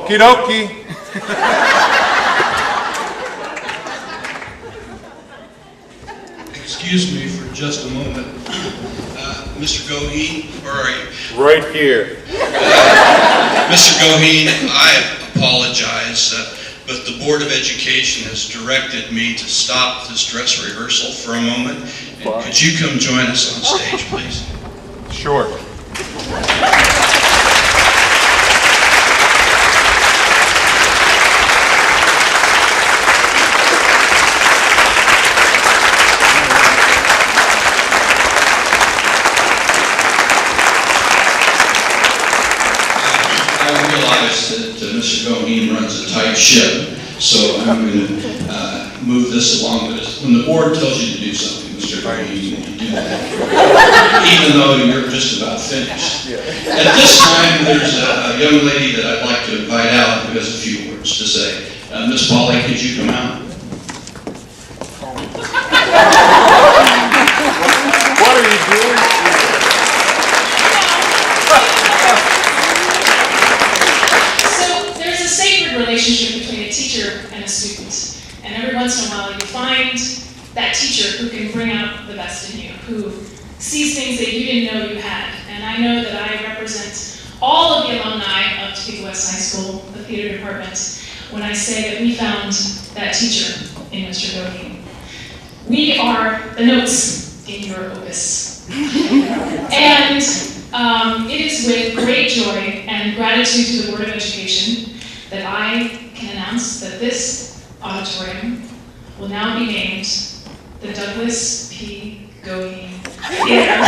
Okie dokie. Excuse me for just a moment. Mr. Goheen, where are you? Right here. Mr. Goheen, I apologize, but the Board of Education has directed me to stop this dress rehearsal for a moment. And could you come join us on stage, please? Sure. Mr. Goheen runs a tight ship, so I'm going to move this along. But when the board tells you to do something, Mr. Goheen, you do that, even though you're just about finished. At this time, there's a young lady that I'd like to invite out who has a few words to say. Miss Polly, could you come out? What are you doing? Relationship between a teacher and a student. And every once in a while you find that teacher who can bring out the best in you, who sees things that you didn't know you had. And I know that I represent all of the alumni of TWHS High School, the theater department, when I say that we found that teacher in Mr. Goheen. We are the notes in your opus. And it is with great joy and gratitude to the Board of Education that I can announce that this auditorium will now be named the Douglas P. Goheen Theater.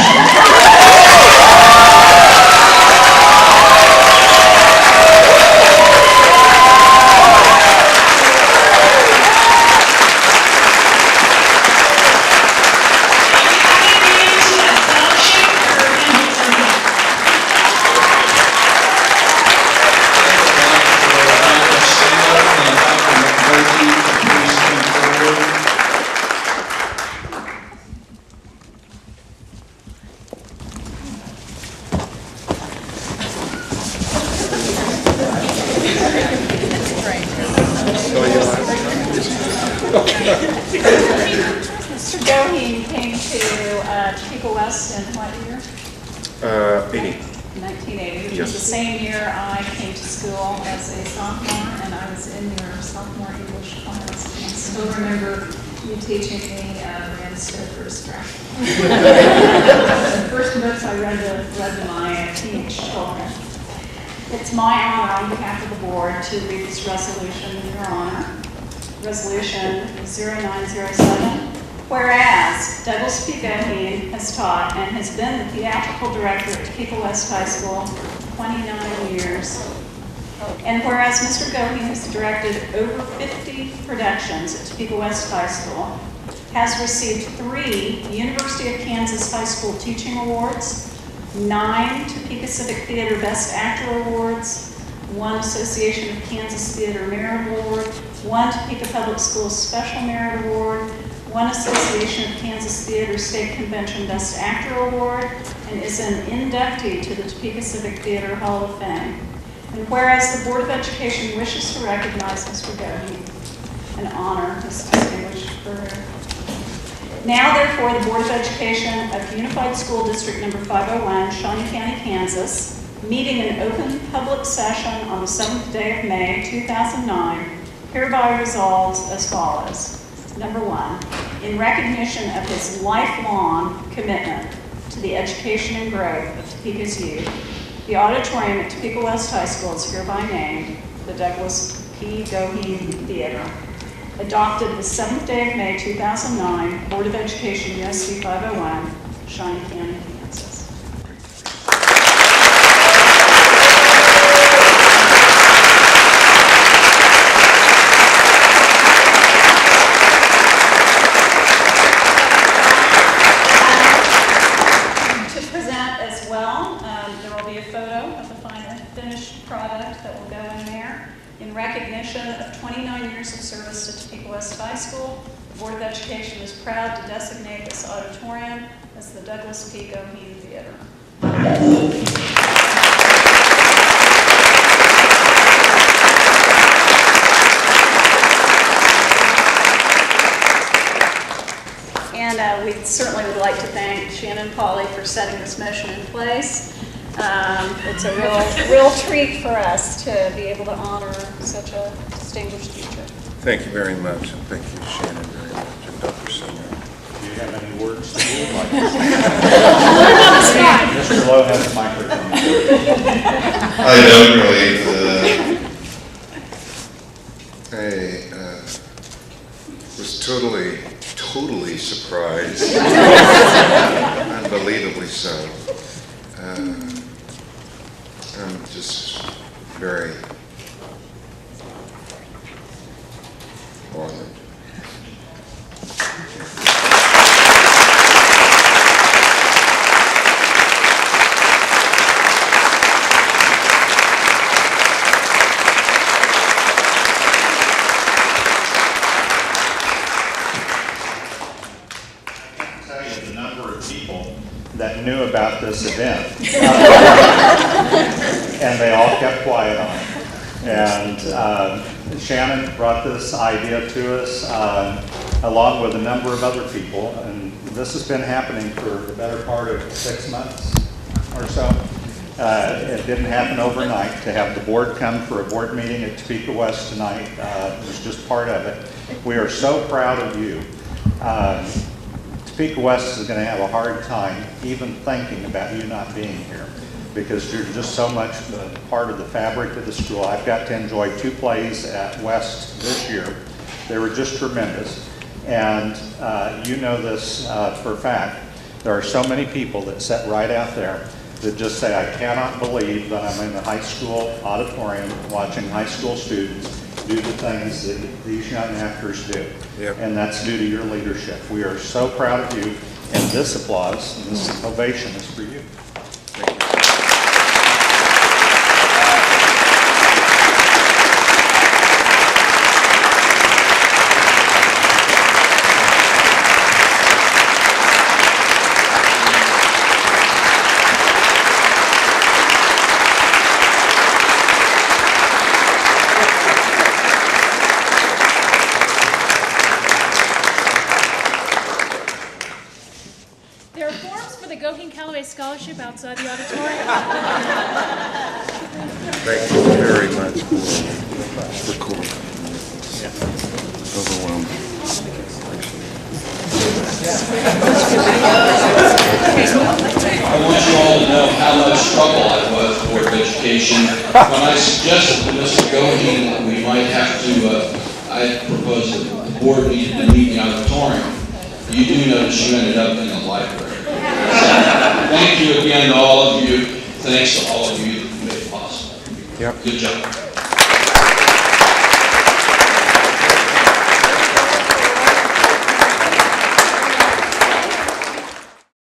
Mr. Goheen came to TWHS in what year? 80. 1980, which Yes. was the same year I came to school as a sophomore, and I was in your sophomore English class. And I still remember you teaching me rehearsed first draft. The first books I read to my teenage children. It's my honor on behalf of the board to read this resolution in your honor. Resolution 0907. Whereas Douglas P. Goheen has taught and has been the theatrical director at TWHS High School for 29 years. And whereas Mr. Goheen has directed over 50 productions at TWHS High School, has received 3 University of Kansas High School Teaching Awards, 9 Topeka Civic Theater Best Actor Awards, 1 Association of Kansas Theater Merit Award, 1 Topeka Public Schools Special Merit Award, 1 Association of Kansas Theater State Convention Best Actor Award, and is an inductee to the Topeka Civic Theater Hall of Fame. And whereas the Board of Education wishes to recognize Mr. Goheen and honor his distinguished career. Now, therefore, the Board of Education of Unified School District Number 501, Shawnee County, Kansas, meeting in open public session on the 7th day of May, 2009, hereby resolves as follows. Number 1, in recognition of his lifelong commitment to the education and growth of Topeka's youth, the auditorium at Topeka West High School is hereby named the Douglas P. Goheen Theater. Adopted the 7th day of May, 2009, Board of Education, USD 501, Shawnee County, Kansas. To present as well, there will be a photo of the finished product that will go in there. In recognition of 29 years of service to Topeka West High School, the Board of Education is proud to designate this auditorium as the Douglas P. Goheen Theater. we certainly would like to thank Shannon and Polly for setting this motion in place. It's a real treat for us to be able to honor such a distinguished teacher. Thank you very much, and thank you, Shannon, very much, and Dr. Singer. Do you have any words that you would like to say? Mr. Lowe has a microphone. I don't really. I was totally surprised. Unbelievably so. I'm just very honored. That knew about this event. And they all kept quiet on it. And Shannon brought this idea to us along with a number of other people. And this has been happening for the better part of 6 months or so. It didn't happen overnight. To have the board come for a board meeting at Topeka West tonight was just part of it. We are so proud of you. Topeka West is going to have a hard time even thinking about you not being here because you're just so much part of the fabric of the school. I've got to enjoy 2 plays at West this year. They were just tremendous. And you know this for a fact. There are so many people that sit right out there that just say, I cannot believe that I'm in the high school auditorium watching high school students do the things that these young actors do. Yep. And that's due to your leadership. We are so proud of you, and this applause, and this ovation is for you. Thank you. There are forms for the Goheen Scholarship outside the auditorium. Thank you very much for calling. Overwhelmed. I want you all to know how much trouble I was with Board of Education. When I suggested to Mr. Goheen that we might have to, I proposed that the board needed to meet in the auditorium. You do notice you ended up in the library. Thank you again to all of you. Thanks to all of you that made it possible. Yep. Good job.